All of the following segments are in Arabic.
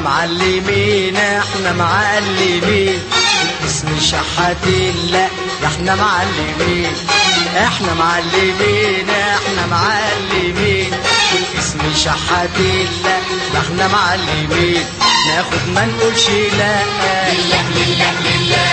معلمين احنا معلمين اسم شحاتين، لا ده احنا معلمين. احنا معلمين احنا معلمين اسم شحاتين، لا ده احنا معلمين. ناخد ما نقولش لا، لله لله لله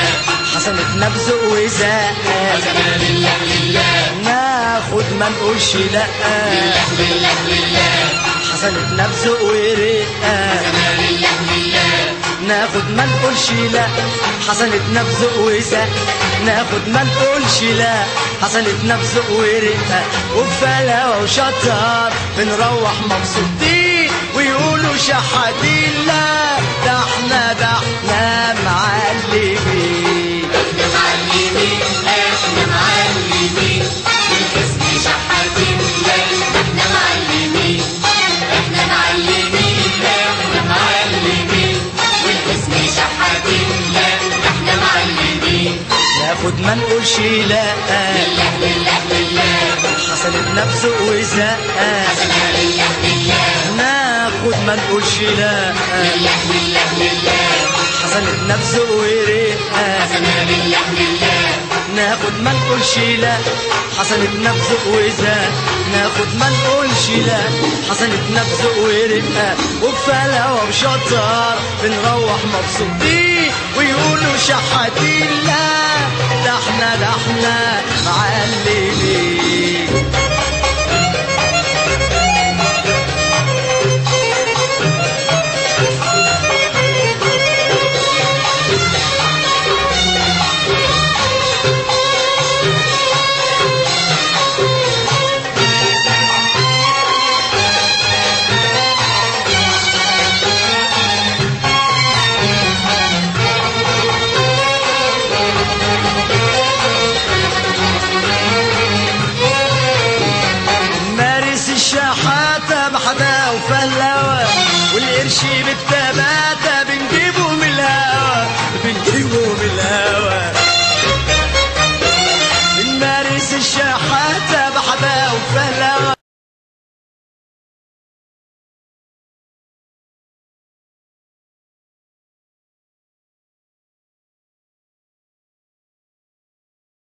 حسنتنا بذوق وزاق. حسنة لله لله ناخد ما نقولش لا، لله لله لله حسنتنا بذوق ورقة. حسنة لله لله ناخد ما نقولش لا، حسنتنا بذوق وزاق. ناخد ما نقولش لا، حسنتنا بذوق ورقة. وبفلاوة وشطار بنروح مبسوطين، ويقولوا شحاتين، لا ده احنا معلمين. احنا معلمين احنا معلمين والاسم شحاتين، لا احنا معلمين. احنا معلمين احنا معلمين والاسم شحاتين، لا احنا معلمين. ناخد ما نقولش لا، لله لله لله حسنتنا بذوق وزاق. حسنة لله لله ناخد ما نقولش لا، لله لله لله حسنتنا بذوق ورقة. حسنة لله لله ناخد ما نقولش لا، حسنتنا بذوق وزاق. ناخد ما نقولش لا، حسنتنا بذوق ورقة. وبفلاوة وشطار بنروح مبسوطين، ويقولوا شحاتين، لا ده احنا معلمين. مارس الشحاتة بحدا وفلاوة، والقرش بالتبات